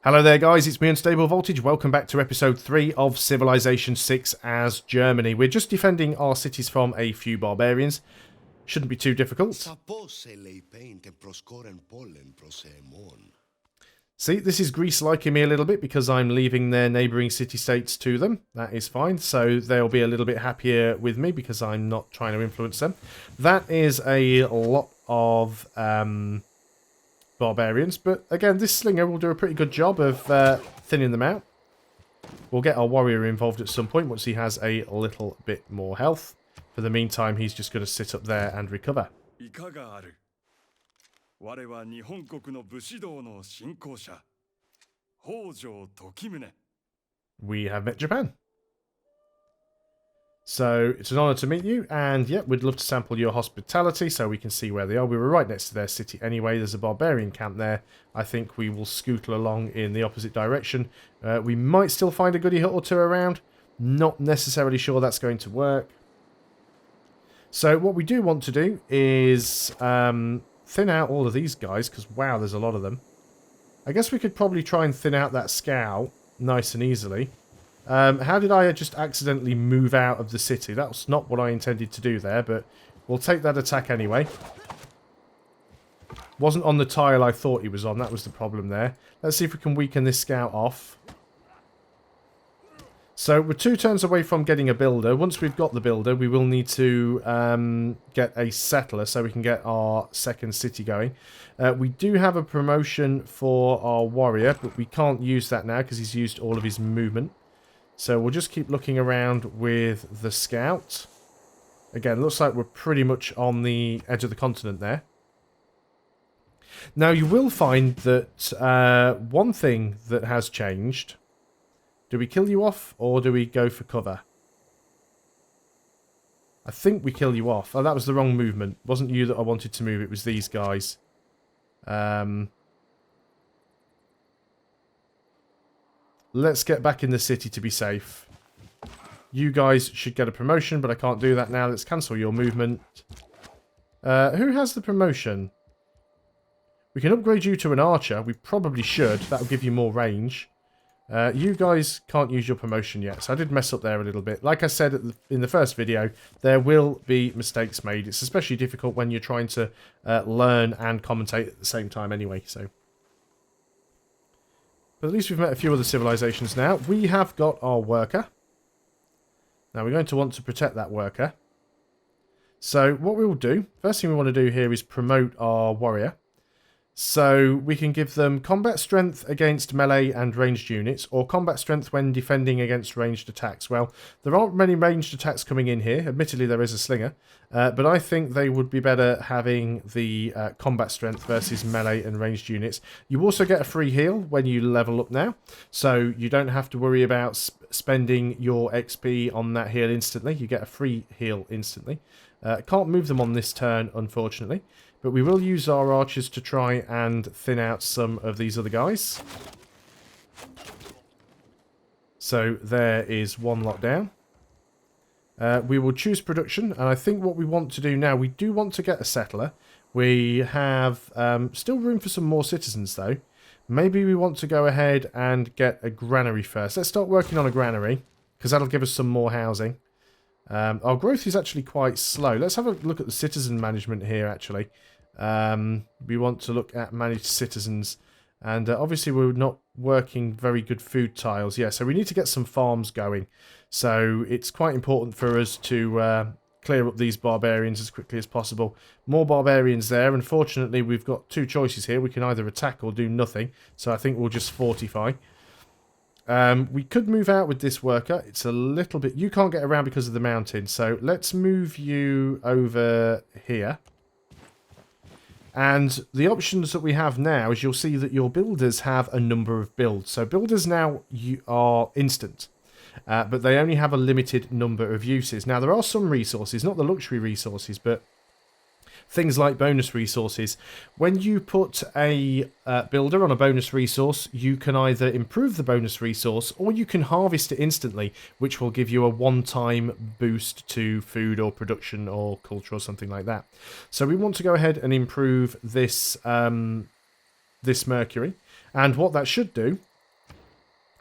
Hello there guys, it's me Unstable Voltage. Welcome back to episode 3 of Civilization 6 as Germany. We're just defending our cities from a few barbarians. Shouldn't be too difficult. See, this is Greece liking me a little bit because I'm leaving their neighbouring city-states to them. That is fine, so they'll be a little bit happier with me because I'm not trying to influence them. That is a lot of barbarians, but again, this slinger will do a pretty good job of thinning them out. We'll get our warrior involved at some point once he has a little bit more health. For the meantime, he's just going to sit up there and recover. We have met Japan. So, it's an honour to meet you, and yeah, we'd love to sample your hospitality so we can see where they are. We were right next to their city anyway. There's a barbarian camp there. I think we will scootle along in the opposite direction. We might still find a goody hut or two around. Not necessarily sure that's going to work. So, what we do want to do is thin out all of these guys, because wow, there's a lot of them. I guess we could probably try and thin out that scout nice and easily. How did I just accidentally move out of the city? That's not what I intended to do there, but we'll take that attack anyway. Wasn't on the tile I thought he was on, that was the problem there. Let's see if we can weaken this scout off. So we're 2 turns away from getting a builder. Once we've got the builder, we will need to get a settler so we can get our second city going. We do have a promotion for our warrior, but we can't use that now because he's used all of his movement. So we'll just keep looking around with the scout. Again, looks like we're pretty much on the edge of the continent there. Now you will find that one thing that has changed. Do we kill you off or do we go for cover? I think we kill you off. Oh, that was the wrong movement. It wasn't you that I wanted to move, it was these guys. Let's get back in the city to be safe. You guys should get a promotion, but I can't do that now. Let's cancel your movement. Who has the promotion? We can upgrade you to an archer. We probably should. That'll give you more range. You guys can't use your promotion yet, so I did mess up there a little bit. Like I said in the first video, there will be mistakes made. It's especially difficult when you're trying to learn and commentate at the same time anyway, so... But at least we've met a few other civilizations now. We have got our worker. Now we're going to want to protect that worker. So what we will do, first thing we want to do here is promote our warrior. So we can give them combat strength against melee and ranged units, or combat strength when defending against ranged attacks. Well, there aren't many ranged attacks coming in here. Admittedly, there is a slinger. But I think they would be better having the combat strength versus melee and ranged units. You also get a free heal when you level up now. So you don't have to worry about spending your XP on that heal instantly. You get a free heal instantly. Can't move them on this turn, unfortunately. But we will use our archers to try and thin out some of these other guys. So there is one lot down. We will choose production, and I think what we want to do now, we do want to get a settler. We have still room for some more citizens though. Maybe we want to go ahead and get a granary first. Let's start working on a granary, because that'll give us some more housing. Our growth is actually quite slow. Let's have a look at the citizen management here, actually. We want to look at managed citizens. And obviously we're not working very good food tiles. Yeah, so we need to get some farms going. So it's quite important for us to clear up these barbarians as quickly as possible. More barbarians there. Unfortunately, we've got 2 choices here. We can either attack or do nothing. So I think we'll just fortify. We could move out with this worker. It's a little bit... You can't get around because of the mountain. So let's move you over here. And the options that we have now is you'll see that your builders have a number of builds. So builders now are instant. But they only have a limited number of uses. Now there are some resources, not the luxury resources, but... things like bonus resources. When you put a builder on a bonus resource, you can either improve the bonus resource or you can harvest it instantly, which will give you a one-time boost to food or production or culture or something like that. So we want to go ahead and improve this, this mercury. And what that should do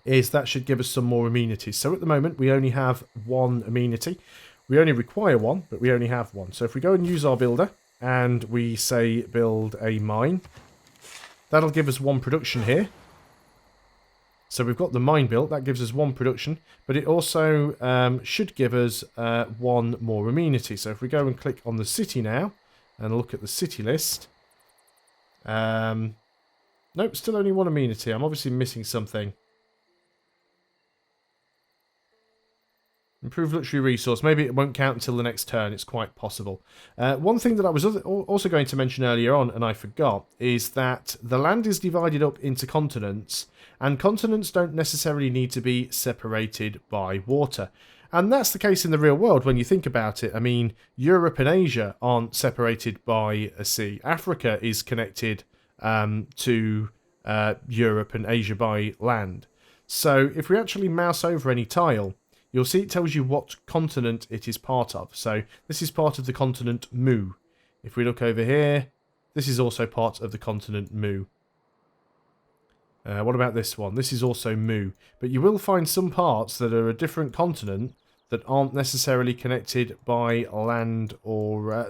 is that should give us some more amenities. So at the moment, we only have one amenity. We only require one, but we only have one. So if we go and use our builder, and we say build a mine, that'll give us one production here. So we've got the mine built, that gives us one production, but it also should give us one more amenity. So if we go and click on the city now, and look at the city list, nope, still only one amenity. I'm obviously missing something. Improve luxury resource. Maybe it won't count until the next turn. It's quite possible. One thing that I was also going to mention earlier on, and I forgot, is that the land is divided up into continents, and continents don't necessarily need to be separated by water. And that's the case in the real world when you think about it. I mean, Europe and Asia aren't separated by a sea. Africa is connected to Europe and Asia by land. So if we actually mouse over any tile, you'll see it tells you what continent it is part of. So this is part of the continent Mu. If we look over here, this is also part of the continent Mu. What about this one? This is also Mu. But you will find some parts that are a different continent that aren't necessarily connected by land or,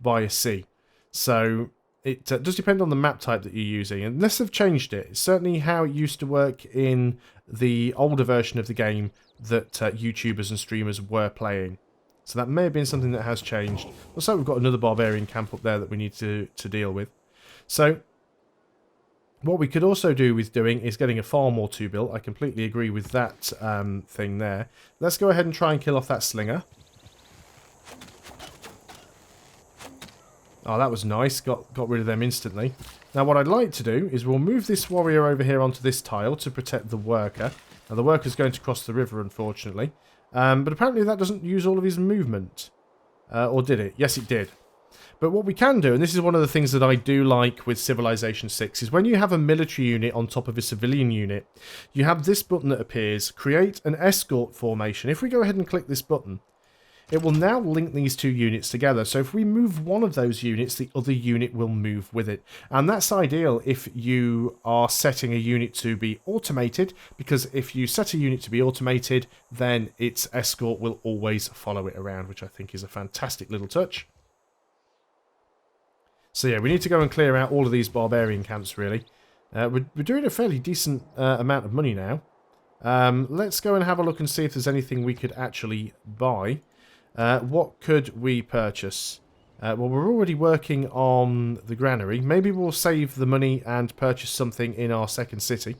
by a sea. So it does depend on the map type that you're using. Unless they've changed it. It's certainly how it used to work in the older version of the game that YouTubers and streamers were playing. So that may have been something that has changed. Also, we've got another barbarian camp up there that we need to deal with. So what we could also do with doing is getting a farm or two built. I completely agree with that thing there. Let's go ahead and try and kill off that slinger. Oh, that was nice. Got rid of them instantly. Now, what I'd like to do is we'll move this warrior over here onto this tile to protect the worker. Now, the worker's going to cross the river, unfortunately. But apparently that doesn't use all of his movement. Or did it? Yes, it did. But what we can do, and this is one of the things that I do like with Civilization 6, is when you have a military unit on top of a civilian unit, you have this button that appears, create an escort formation. If we go ahead and click this button, it will now link these two units together. So if we move one of those units, the other unit will move with it. And that's ideal if you are setting a unit to be automated, because if you set a unit to be automated, then its escort will always follow it around, which I think is a fantastic little touch. So yeah, we need to go and clear out all of these barbarian camps, really. We're doing a fairly decent amount of money now. Let's go and have a look and see if there's anything we could actually buy. What could we purchase? Well, we're already working on the granary. Maybe we'll save the money and purchase something in our second city.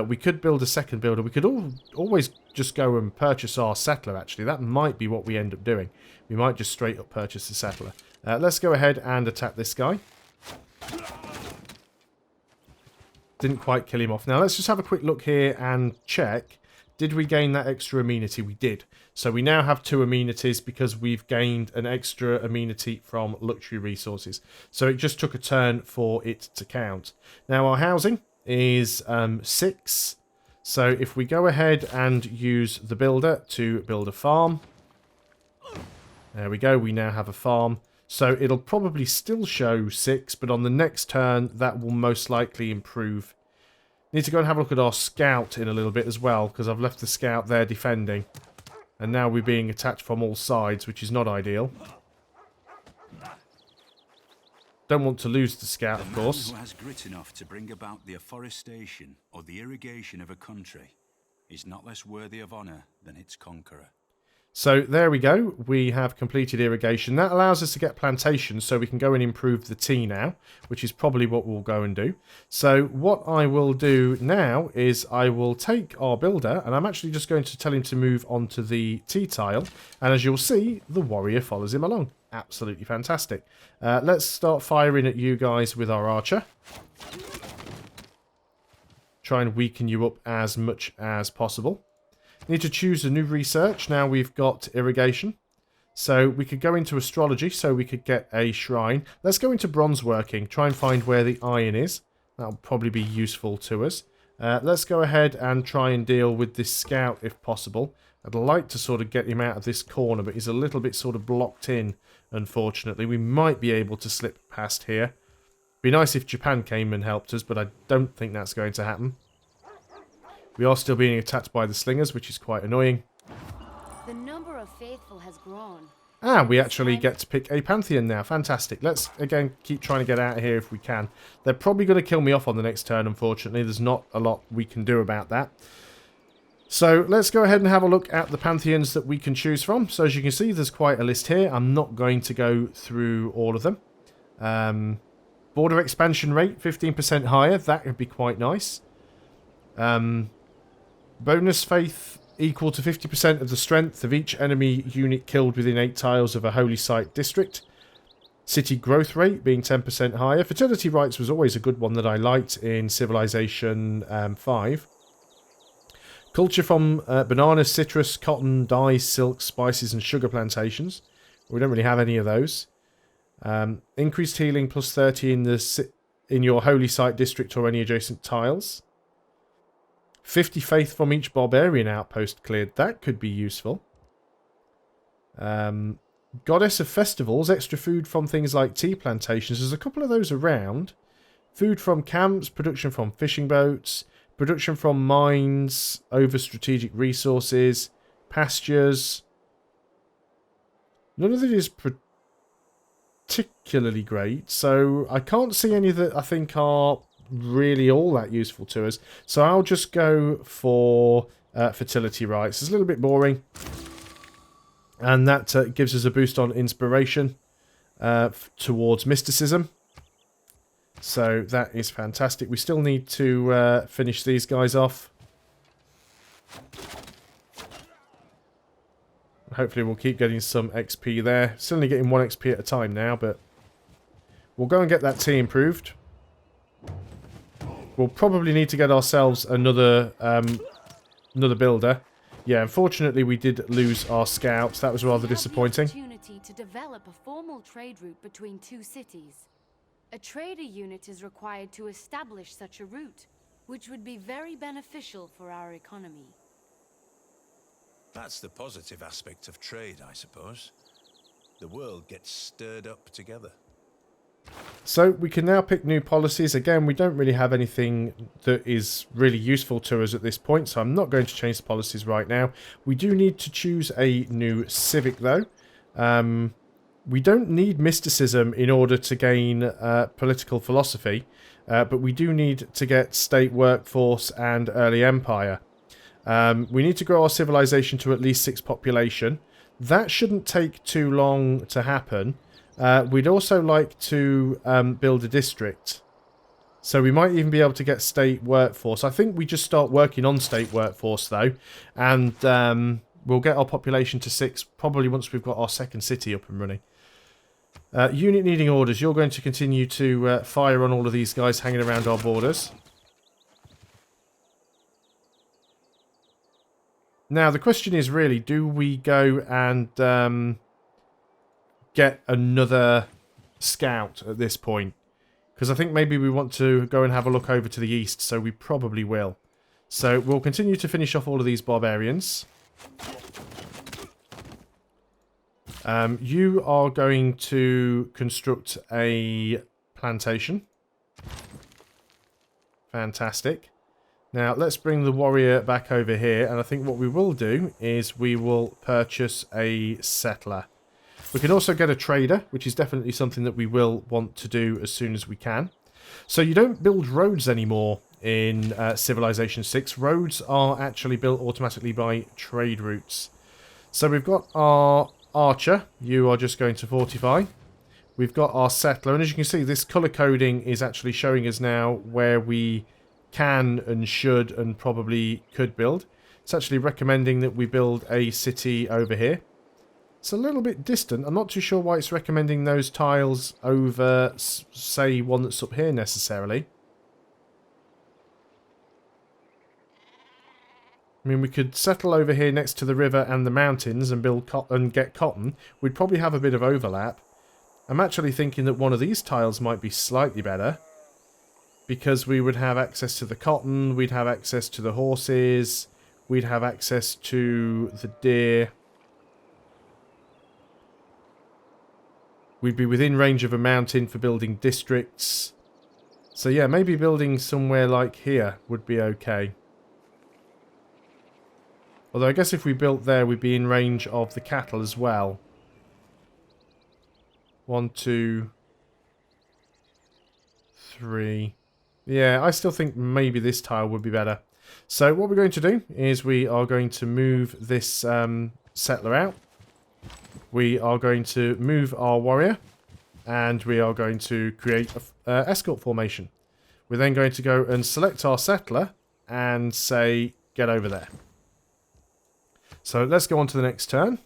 We could build a second builder. We could always just go and purchase our settler, actually. That might be what we end up doing. We might just straight up purchase the settler. Let's go ahead and attack this guy. Didn't quite kill him off. Now, let's just have a quick look here and check. Did we gain that extra amenity? We did. So we now have 2 amenities because we've gained an extra amenity from luxury resources. So it just took a turn for it to count. Now, our housing is 6. So if we go ahead and use the builder to build a farm. There we go. We now have a farm. So it'll probably still show 6, but on the next turn, that will most likely improve. Need to go and have a look at our scout in a little bit as well, because I've left the scout there defending. And now we're being attacked from all sides, which is not ideal. Don't want to lose the scout, of course. The man who has grit enough to bring about the afforestation or the irrigation of a country is not less worthy of honour than its conqueror. So there we go. We have completed irrigation. That allows us to get plantations, so we can go and improve the tea now, which is probably what we'll go and do. So what I will do now is I will take our builder, and I'm actually just going to tell him to move onto the tea tile. And as you'll see, the warrior follows him along. Absolutely fantastic. Let's start firing at you guys with our archer. Try and weaken you up as much as possible. Need to choose a new research. Now we've got irrigation. So we could go into astrology, so we could get a shrine. Let's go into bronze working. Try and find where the iron is. That'll probably be useful to us. Let's go ahead and try and deal with this scout if possible. I'd like to sort of get him out of this corner, but he's a little bit sort of blocked in, unfortunately. We might be able to slip past here. Be nice if Japan came and helped us, but I don't think that's going to happen. We are still being attacked by the slingers, which is quite annoying. The number of faithful has grown. Ah, we actually get to pick a pantheon now. Fantastic. Let's, again, keep trying to get out of here if we can. They're probably going to kill me off on the next turn, unfortunately. There's not a lot we can do about that. So let's go ahead and have a look at the pantheons that we can choose from. So as you can see, there's quite a list here. I'm not going to go through all of them. Border expansion rate, 15% higher. That would be quite nice. Bonus faith equal to 50% of the strength of each enemy unit killed within 8 tiles of a holy site district. City growth rate being 10% higher. Fertility rights was always a good one that I liked in Civilization 5. Culture from bananas, citrus, cotton, dyes, silk, spices and sugar plantations. We don't really have any of those. Increased healing plus 30 in your holy site district or any adjacent tiles. 50 faith from each barbarian outpost cleared. That could be useful. Goddess of festivals. Extra food from things like tea plantations. There's a couple of those around. Food from camps. Production from fishing boats. Production from mines. Over strategic resources. Pastures. None of it is particularly great. So I can't see any that I think are really all that useful to us, so I'll just go for fertility rights. It's a little bit boring, and that gives us a boost on inspiration towards mysticism, so that is fantastic. We still need to finish these guys off. Hopefully we'll keep getting some XP there. Still only getting 1 XP at a time now, but we'll go and get that tea improved. We'll probably need to get ourselves another builder. Yeah, unfortunately we did lose our scouts. That was rather disappointing. Opportunity to develop a formal trade route between 2 cities. A trader unit is required to establish such a route, which would be very beneficial for our economy. That's the positive aspect of trade, I suppose. The world gets stirred up together. So we can now pick new policies. Again, we don't really have anything that is really useful to us at this point, so I'm not going to change the policies right now. We do need to choose a new civic, though. We don't need mysticism in order to gain political philosophy, but we do need to get state workforce and early empire. We need to grow our civilization to at least 6 population. That shouldn't take too long to happen. We'd also like to build a district. So we might even be able to get state workforce. I think we just start working on state workforce, though. And we'll get our population to 6 probably once we've got our second city up and running. Unit needing orders. You're going to continue to fire on all of these guys hanging around our borders. Now, the question is really, do we go and get another scout at this point? Because I think maybe we want to go and have a look over to the east, so we probably will. So we'll continue to finish off all of these barbarians. You are going to construct a plantation. Fantastic. Now, let's bring the warrior back over here, and I think what we will do is we will purchase a settler. We can also get a trader, which is definitely something that we will want to do as soon as we can. So you don't build roads anymore in Civilization 6. Roads are actually built automatically by trade routes. So we've got our archer. You are just going to fortify. We've got our settler, and as you can see, this colour coding is actually showing us now where we can and should and probably could build. It's actually recommending that we build a city over here. It's a little bit distant. I'm not too sure why it's recommending those tiles over, say, one that's up here necessarily. I mean, we could settle over here next to the river and the mountains and build and get cotton. We'd probably have a bit of overlap. I'm actually thinking that one of these tiles might be slightly better, because we would have access to the cotton, we'd have access to the horses, we'd have access to the deer. We'd be within range of a mountain for building districts. So yeah, maybe building somewhere like here would be okay. Although I guess if we built there, we'd be in range of the cattle as well. 1, 2, 3. Yeah, I still think maybe this tile would be better. So what we're going to do is we are going to move this settler out. We are going to move our warrior. And we are going to create an escort formation. We're then going to go and select our settler and say, get over there. So let's go on to the next turn.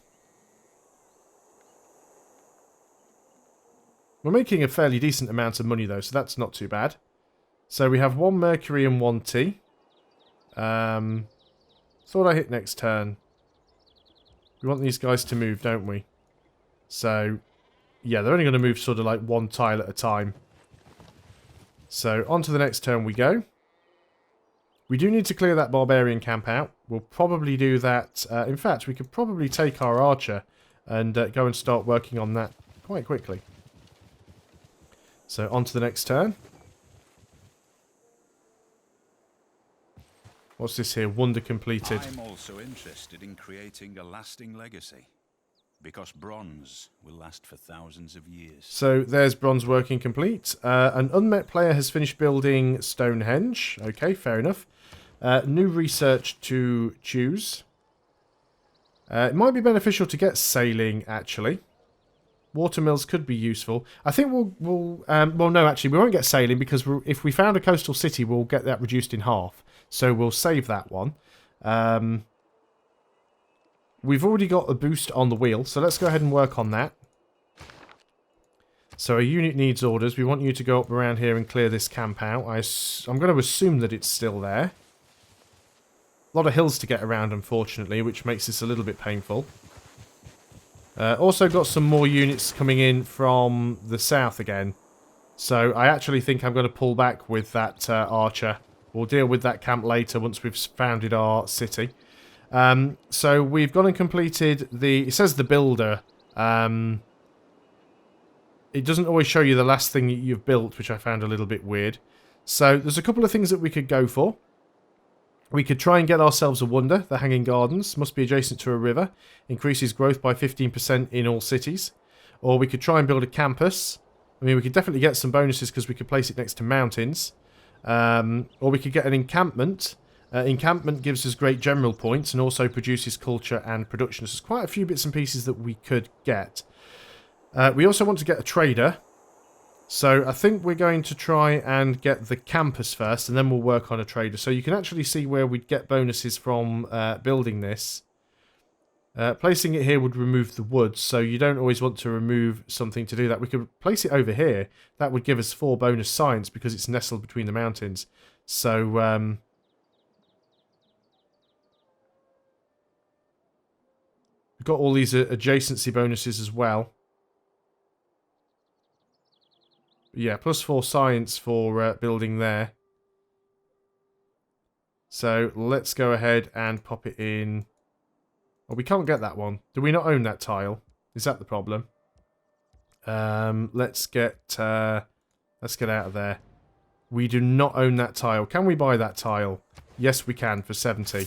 We're making a fairly decent amount of money though, so that's not too bad. So we have 1 Mercury and 1 T. Thought I hit next turn. We want these guys to move, don't we? So, yeah, they're only going to move sort of like 1 tile at a time. So, on to the next turn we go. We do need to clear that barbarian camp out. We'll probably do that. In fact, we could probably take our archer and go and start working on that quite quickly. So, on to the next turn. What's this here? Wonder completed. I'm also interested in creating a lasting legacy. Because bronze will last for thousands of years. So there's bronze working complete. An unmet player has finished building Stonehenge. Okay, fair enough. New research to choose. It might be beneficial to get sailing, actually. Watermills could be useful. I think well, no, actually, we won't get sailing because if we found a coastal city, we'll get that reduced in half. So we'll save that one. We've already got a boost on the wheel, so let's go ahead and work on that. So a unit needs orders. We want you to go up around here and clear this camp out. I'm going to assume that it's still there. A lot of hills to get around, unfortunately, which makes this a little bit painful. Also got some more units coming in from the south again. So I actually think I'm going to pull back with that archer. We'll deal with that camp later once we've founded our city. So we've gone and completed it says the builder. It doesn't always show you the last thing you've built, which I found a little bit weird. So there's a couple of things that we could go for. We could try and get ourselves a wonder. The Hanging Gardens must be adjacent to a river. Increases growth by 15% in all cities. Or we could try and build a campus. I mean, we could definitely get some bonuses because we could place it next to mountains. Or we could get an encampment. Encampment gives us great general points and also produces culture and production. So there's quite a few bits and pieces that we could get. We also want to get a trader. So I think we're going to try and get the campus first and then we'll work on a trader. So you can actually see where we'd get bonuses from building this. Placing it here would remove the woods, so you don't always want to remove something to do that. We could place it over here. That would give us 4 bonus science because it's nestled between the mountains. So, we've got all these adjacency bonuses as well. Yeah, plus 4 science for building there. So, let's go ahead and pop it in. Oh, we can't get that one. Do we not own that tile? Is that the problem? Let's get out of there. We do not own that tile. Can we buy that tile? Yes, we can for 70.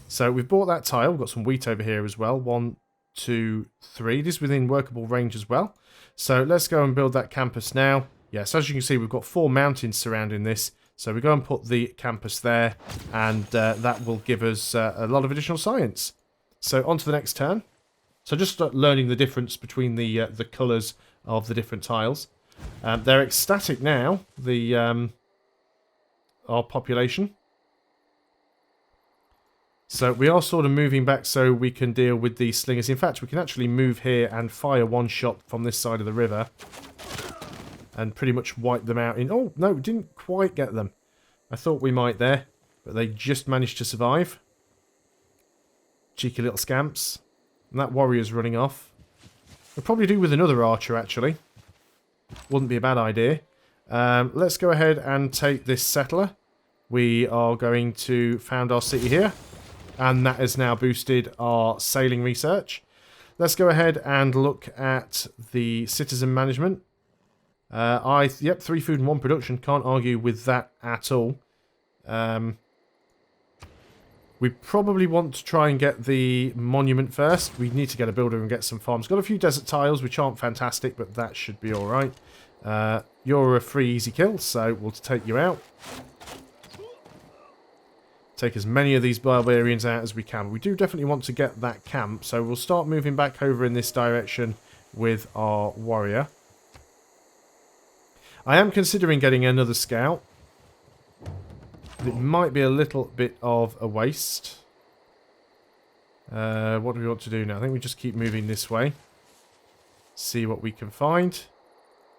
So we've bought that tile. We've got some wheat over here as well. 1, 2, 3. It is within workable range as well. So let's go and build that campus now. Yes, as you can see, we've got 4 mountains surrounding this. So we go and put the campus there, and that will give us a lot of additional science. So on to the next turn. So just start learning the difference between the colours of the different tiles. They're ecstatic now, our population. So we are sort of moving back so we can deal with these slingers. In fact, we can actually move here and fire one shot from this side of the river. And pretty much wipe them out in... Oh, no, we didn't quite get them. I thought we might there, but they just managed to survive. Cheeky little scamps. And that warrior's running off. We'll probably do with another archer, actually. Wouldn't be a bad idea. Let's go ahead and take this settler. We are going to found our city here. And that has now boosted our sailing research. Let's go ahead and look at the citizen management. Yep, 3 food and 1 production. Can't argue with that at all. We probably want to try and get the monument first. We need to get a builder and get some farms. Got a few desert tiles, which aren't fantastic, but that should be alright. You're a free easy kill, so we'll take you out. Take as many of these barbarians out as we can. We do definitely want to get that camp, so we'll start moving back over in this direction with our warrior. I am considering getting another scout. It might be a little bit of a waste. What do we want to do now? I think we just keep moving this way. See what we can find.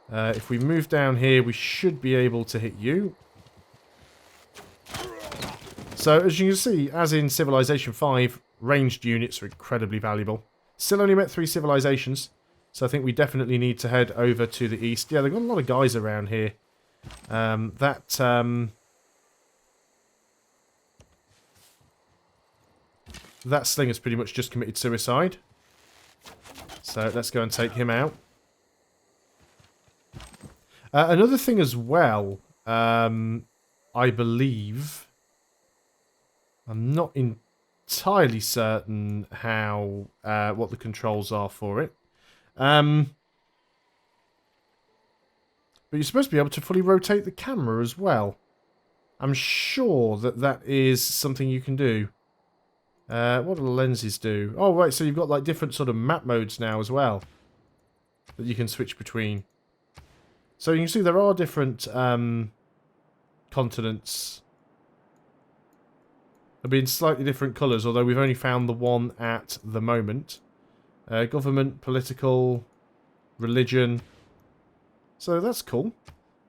If we move down here, we should be able to hit you. So, as you can see, as in Civilization 5, ranged units are incredibly valuable. Still only met 3 civilizations, so I think we definitely need to head over to the east. Yeah, they've got a lot of guys around here. That slinger's pretty much just committed suicide. So, let's go and take him out. Another thing as well, I believe... I'm not entirely certain how what the controls are for it. But you're supposed to be able to fully rotate the camera as well. I'm sure that that is something you can do. What do the lenses do? Oh, right, so you've got like different sort of map modes now as well that you can switch between. So you can see there are different continents. They'll be in slightly different colours, although we've only found the one at the moment. Government, political, religion. So that's cool.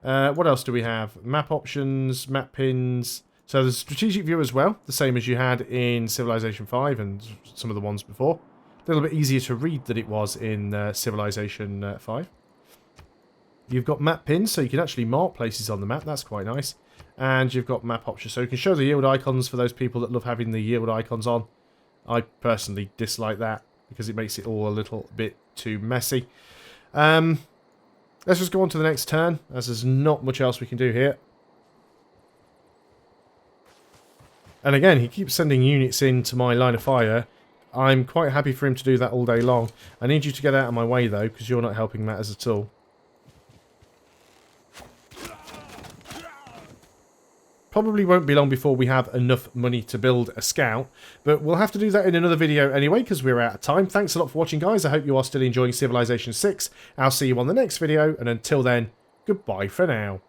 What else do we have? Map options, map pins. So there's strategic view as well, the same as you had in Civilization 5 and some of the ones before. A little bit easier to read than it was in Civilization 5. You've got map pins, so you can actually mark places on the map. That's quite nice. And you've got map options, so you can show the yield icons for those people that love having the yield icons on. I personally dislike that because it makes it all a little bit too messy. Let's just go on to the next turn, as there's not much else we can do here. And again, he keeps sending units into my line of fire. I'm quite happy for him to do that all day long. I need you to get out of my way, though, because you're not helping matters at all. Probably won't be long before we have enough money to build a scout, but we'll have to do that in another video anyway because we're out of time. Thanks a lot for watching, guys. I hope you are still enjoying Civilization 6. I'll see you on the next video, and until then, goodbye for now.